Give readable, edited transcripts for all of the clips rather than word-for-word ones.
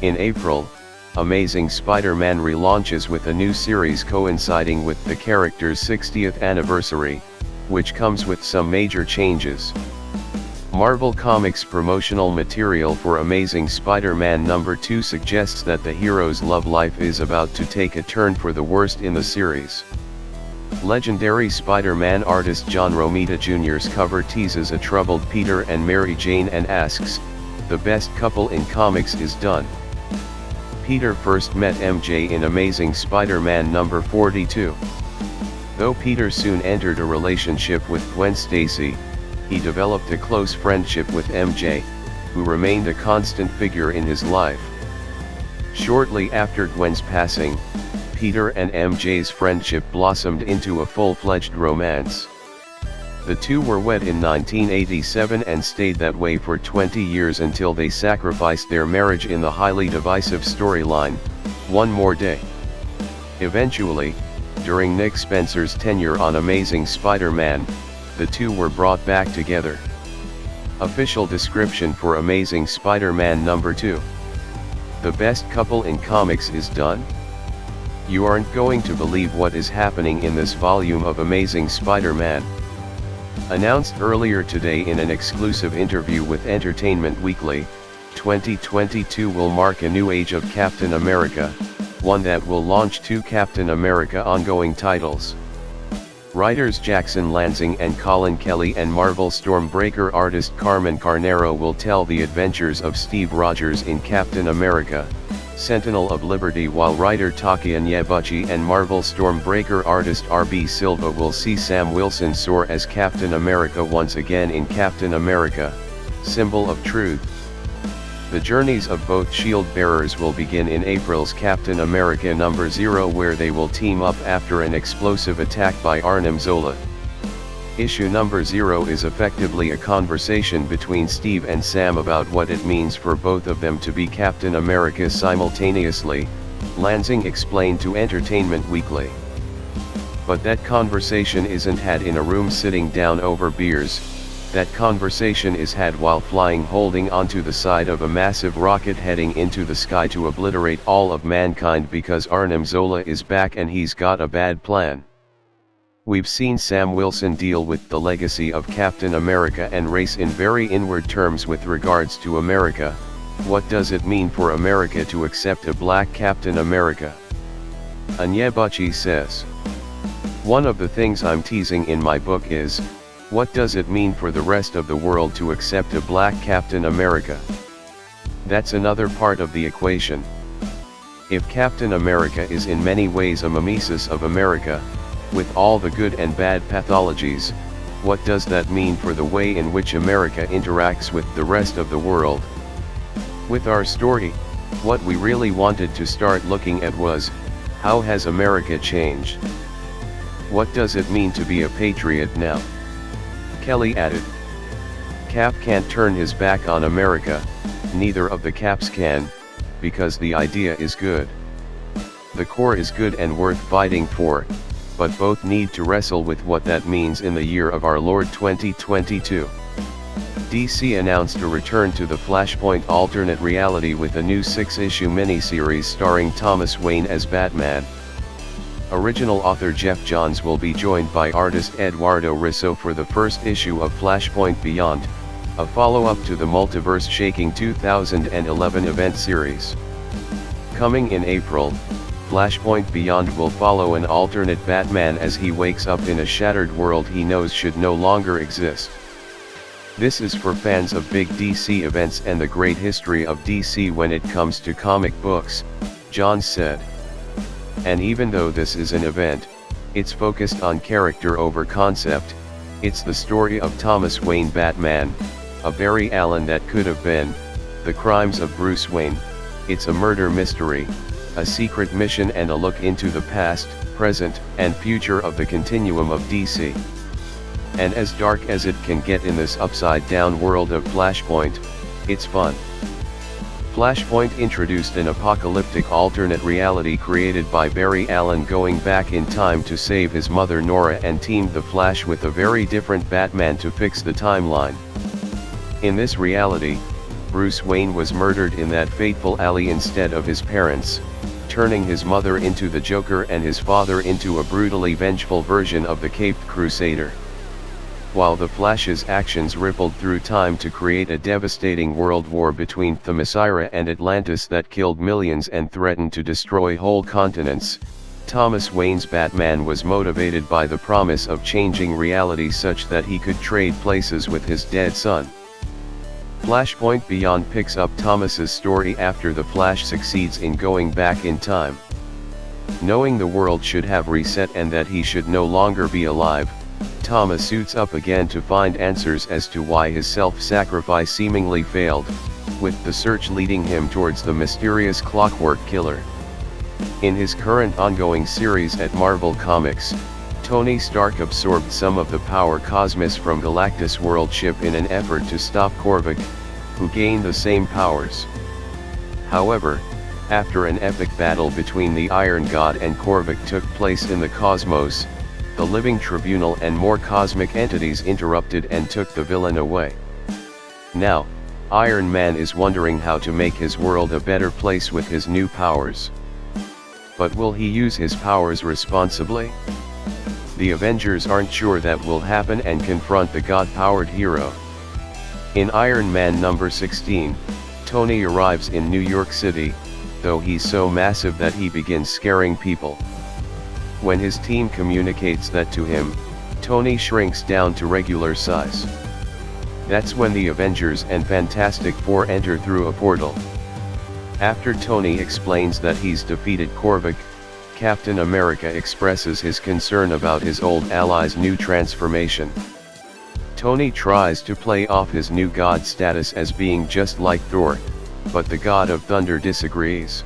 In April, Amazing Spider-Man relaunches with a new series coinciding with the character's 60th anniversary, which comes with some major changes. Marvel Comics promotional material for Amazing Spider-Man number 2 suggests that the hero's love life is about to take a turn for the worst in the series. Legendary Spider-Man artist John Romita Jr.'s cover teases a troubled Peter and Mary Jane and asks, "The best couple in comics is done." Peter first met MJ in Amazing Spider-Man number 42. Though Peter soon entered a relationship with Gwen Stacy, he developed a close friendship with MJ, who remained a constant figure in his life. Shortly after Gwen's passing, Peter and MJ's friendship blossomed into a full-fledged romance. The two were wed in 1987 and stayed that way for 20 years until they sacrificed their marriage in the highly divisive storyline, One More Day. Eventually, during Nick Spencer's tenure on Amazing Spider-Man, the two were brought back together. Official description for Amazing Spider-Man number 2. The best couple in comics is done? You aren't going to believe what is happening in this volume of Amazing Spider-Man. Announced earlier today in an exclusive interview with Entertainment Weekly, 2022 will mark a new age of Captain America, one that will launch 2 Captain America ongoing titles. Writers Jackson Lansing and Colin Kelly and Marvel Stormbreaker artist Carmen Carnero will tell the adventures of Steve Rogers in Captain America, Sentinel of Liberty, while writer Taki Onyebuchi and Marvel Stormbreaker artist R.B. Silva will see Sam Wilson soar as Captain America once again in Captain America, Symbol of Truth. The journeys of both shield bearers will begin in April's Captain America number 0, where they will team up after an explosive attack by Arnim Zola. Issue number 0 is effectively a conversation between Steve and Sam about what it means for both of them to be Captain America simultaneously, Lansing explained to Entertainment Weekly. But that conversation isn't had in a room sitting down over beers, that conversation is had while flying, holding onto the side of a massive rocket heading into the sky to obliterate all of mankind, because Arnim Zola is back and he's got a bad plan. We've seen Sam Wilson deal with the legacy of Captain America and race in very inward terms with regards to America. What does it mean for America to accept a black Captain America? Onyebuchi says. One of the things I'm teasing in my book is, what does it mean for the rest of the world to accept a black Captain America? That's another part of the equation. If Captain America is in many ways a mimesis of America, with all the good and bad pathologies, what does that mean for the way in which America interacts with the rest of the world? With our story, what we really wanted to start looking at was, how has America changed? What does it mean to be a patriot now? Kelly added. Cap can't turn his back on America, neither of the Caps can, because the idea is good. The core is good and worth fighting for, but both need to wrestle with what that means in the year of our Lord 2022. DC announced a return to the Flashpoint alternate reality with a new 6-issue miniseries starring Thomas Wayne as Batman. Original author Jeff Johns will be joined by artist Eduardo Risso for the first issue of Flashpoint Beyond, a follow-up to the multiverse-shaking 2011 event series. Coming in April, Flashpoint Beyond will follow an alternate Batman as he wakes up in a shattered world he knows should no longer exist. This is for fans of big DC events and the great history of DC when it comes to comic books, Johns said. And even though this is an event, it's focused on character over concept. It's the story of Thomas Wayne Batman, a Barry Allen that could have been, the crimes of Bruce Wayne. It's a murder mystery, a secret mission, and a look into the past, present, and future of the continuum of DC. And as dark as it can get in this upside-down world of Flashpoint, it's fun. Flashpoint introduced an apocalyptic alternate reality created by Barry Allen going back in time to save his mother Nora, and teamed the Flash with a very different Batman to fix the timeline. In this reality, Bruce Wayne was murdered in that fateful alley instead of his parents, turning his mother into the Joker and his father into a brutally vengeful version of the Caped Crusader. While the Flash's actions rippled through time to create a devastating world war between Themyscira and Atlantis that killed millions and threatened to destroy whole continents, Thomas Wayne's Batman was motivated by the promise of changing reality such that he could trade places with his dead son. Flashpoint Beyond picks up Thomas's story after the Flash succeeds in going back in time. Knowing the world should have reset and that he should no longer be alive, Thomas suits up again to find answers as to why his self-sacrifice seemingly failed, with the search leading him towards the mysterious Clockwork Killer. In his current ongoing series at Marvel Comics, Tony Stark absorbed some of the power Cosmos from Galactus' world ship in an effort to stop Korvac, who gained the same powers. However, after an epic battle between the Iron God and Korvac took place in the cosmos, the Living Tribunal and more cosmic entities interrupted and took the villain away. Now, Iron Man is wondering how to make his world a better place with his new powers. But will he use his powers responsibly? The Avengers aren't sure that will happen and confront the God-powered hero. In Iron Man number 16, Tony arrives in New York City, though he's so massive that he begins scaring people. When his team communicates that to him, Tony shrinks down to regular size. That's when the Avengers and Fantastic Four enter through a portal. After Tony explains that he's defeated Korvac, Captain America expresses his concern about his old ally's new transformation. Tony tries to play off his new god status as being just like Thor, but the God of Thunder disagrees.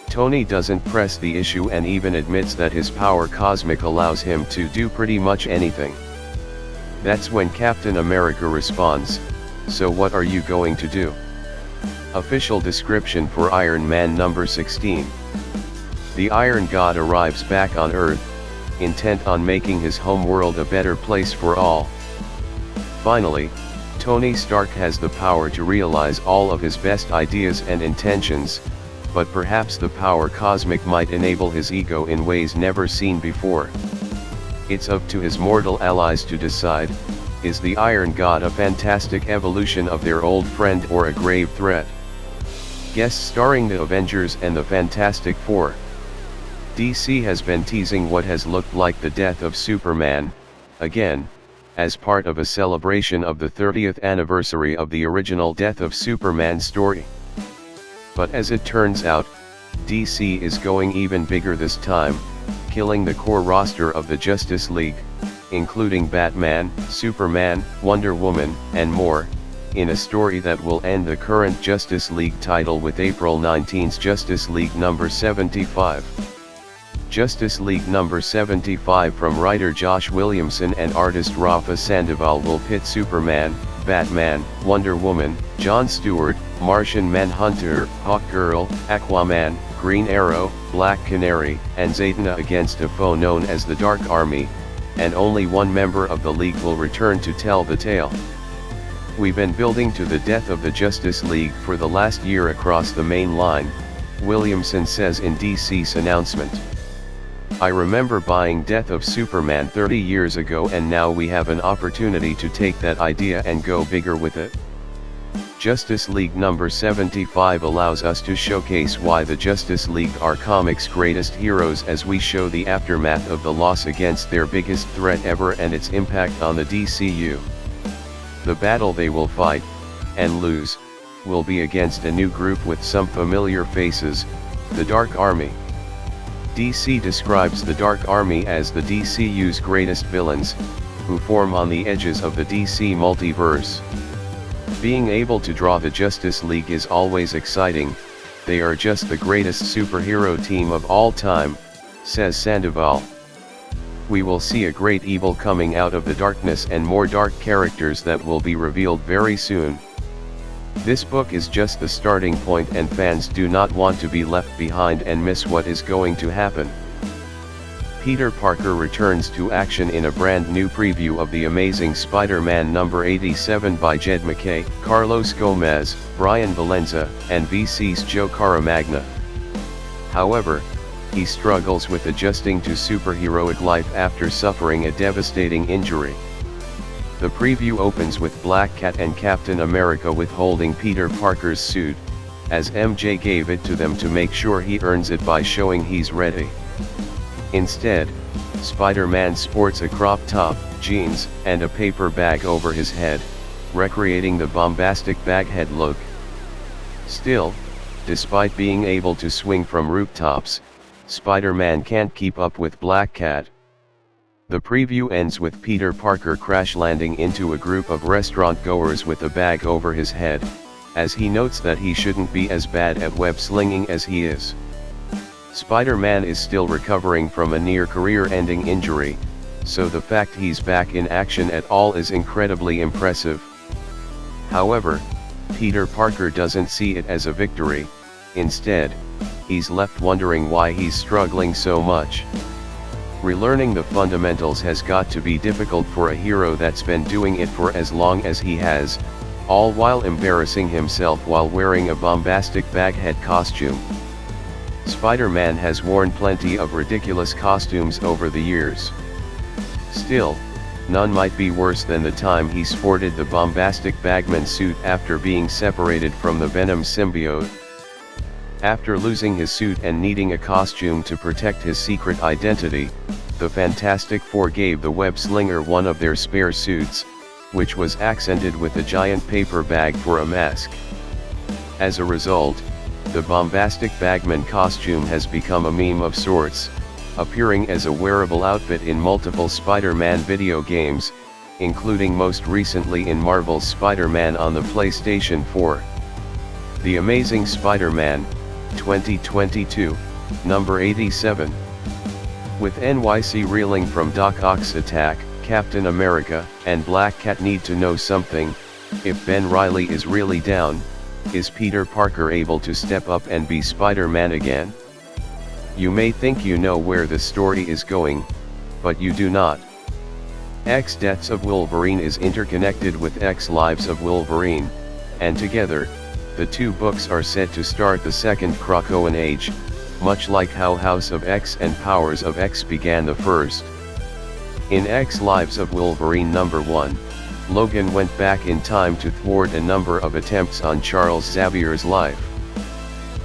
Tony doesn't press the issue and even admits that his power cosmic allows him to do pretty much anything. That's when Captain America responds, "So what are you going to do?" Official description for Iron Man number 16. The Iron God arrives back on Earth, intent on making his home world a better place for all. Finally, Tony Stark has the power to realize all of his best ideas and intentions, but perhaps the power cosmic might enable his ego in ways never seen before. It's up to his mortal allies to decide, is the Iron God a fantastic evolution of their old friend or a grave threat? Guests starring the Avengers and the Fantastic Four. DC has been teasing what has looked like the death of Superman, again, as part of a celebration of the 30th anniversary of the original Death of Superman story. But as it turns out, DC is going even bigger this time, killing the core roster of the Justice League, including Batman, Superman, Wonder Woman, and more, in a story that will end the current Justice League title with April 19's Justice League number 75. Justice League number 75 from writer Josh Williamson and artist Rafa Sandoval will pit Superman, Batman, Wonder Woman, Jon Stewart, Martian Manhunter, Hawkgirl, Aquaman, Green Arrow, Black Canary, and Zatanna against a foe known as the Dark Army, and only one member of the League will return to tell the tale. We've been building to the death of the Justice League for the last year across the main line, Williamson says in DC's announcement. I remember buying Death of Superman 30 years ago, and now we have an opportunity to take that idea and go bigger with it. Justice League number 75 allows us to showcase why the Justice League are comics' greatest heroes as we show the aftermath of the loss against their biggest threat ever and its impact on the DCU. The battle they will fight, and lose, will be against a new group with some familiar faces, the Dark Army. DC describes the Dark Army as the DCU's greatest villains, who form on the edges of the DC multiverse. Being able to draw the Justice League is always exciting, they are just the greatest superhero team of all time, says Sandoval. We will see a great evil coming out of the darkness and more dark characters that will be revealed very soon. This book is just the starting point and fans do not want to be left behind and miss what is going to happen. Peter Parker returns to action in a brand new preview of The Amazing Spider-Man number 87 by Jed MacKay, Carlos Gomez, Brian Valenza, and VC's Joe Caramagna. However, he struggles with adjusting to superheroic life after suffering a devastating injury. The preview opens with Black Cat and Captain America withholding Peter Parker's suit, as MJ gave it to them to make sure he earns it by showing he's ready. Instead, Spider-Man sports a crop top, jeans, and a paper bag over his head, recreating the bombastic baghead look. Still, despite being able to swing from rooftops, Spider-Man can't keep up with Black Cat. The preview ends with Peter Parker crash landing into a group of restaurant goers with a bag over his head, as he notes that he shouldn't be as bad at web slinging as he is. Spider-Man is still recovering from a near career-ending injury, so the fact he's back in action at all is incredibly impressive. However, Peter Parker doesn't see it as a victory. Instead, he's left wondering why he's struggling so much. Relearning the fundamentals has got to be difficult for a hero that's been doing it for as long as he has, all while embarrassing himself while wearing a bombastic baghead costume. Spider-Man has worn plenty of ridiculous costumes over the years. Still, none might be worse than the time he sported the bombastic bagman suit after being separated from the Venom symbiote. After losing his suit and needing a costume to protect his secret identity, the Fantastic Four gave the web slinger one of their spare suits, which was accented with a giant paper bag for a mask. As a result, the bombastic bagman costume has become a meme of sorts, appearing as a wearable outfit in multiple Spider-Man video games, including most recently in Marvel's Spider-Man on the PlayStation 4. The Amazing Spider-Man, 2022, number 87. With NYC reeling from Doc Ock's attack, Captain America and Black Cat need to know something. If Ben Reilly is really down, is Peter Parker able to step up and be Spider-Man again? You may think you know where the story is going, but you do not. X Deaths of Wolverine is interconnected with X Lives of Wolverine, and together, the two books are said to start the second Krakoan Age, much like how House of X and Powers of X began the first. In X Lives of Wolverine number 1, Logan went back in time to thwart a number of attempts on Charles Xavier's life.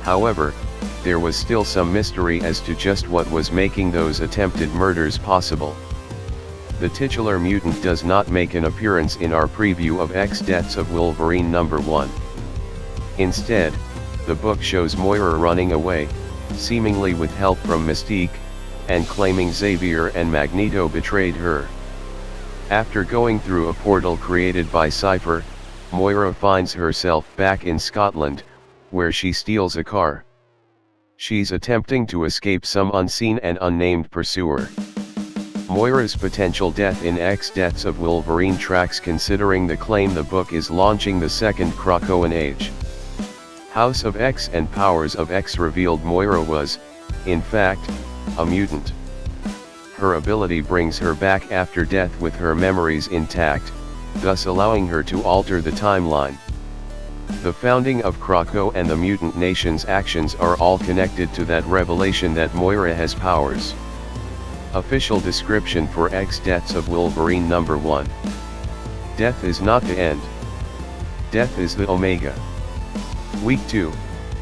However, there was still some mystery as to just what was making those attempted murders possible. The titular mutant does not make an appearance in our preview of X Deaths of Wolverine number 1. Instead, the book shows Moira running away, seemingly with help from Mystique, and claiming Xavier and Magneto betrayed her. After going through a portal created by Cypher, Moira finds herself back in Scotland, where she steals a car. She's attempting to escape some unseen and unnamed pursuer. Moira's potential death in X Deaths of Wolverine tracks considering the claim the book is launching the second Krakoan Age. House of X and Powers of X revealed Moira was, in fact, a mutant. Her ability brings her back after death with her memories intact, thus allowing her to alter the timeline. The founding of Krakow and the mutant nation's actions are all connected to that revelation that Moira has powers. Official description for X Deaths of Wolverine number 1. Death is not the end. Death is the Omega. Week 2,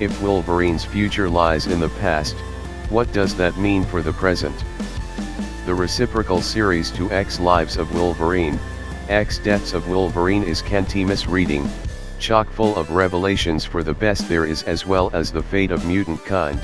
if Wolverine's future lies in the past, what does that mean for the present? The reciprocal series to X Lives of Wolverine, X Deaths of Wolverine is can't-miss reading, chock full of revelations for the best there is as well as the fate of mutant kind.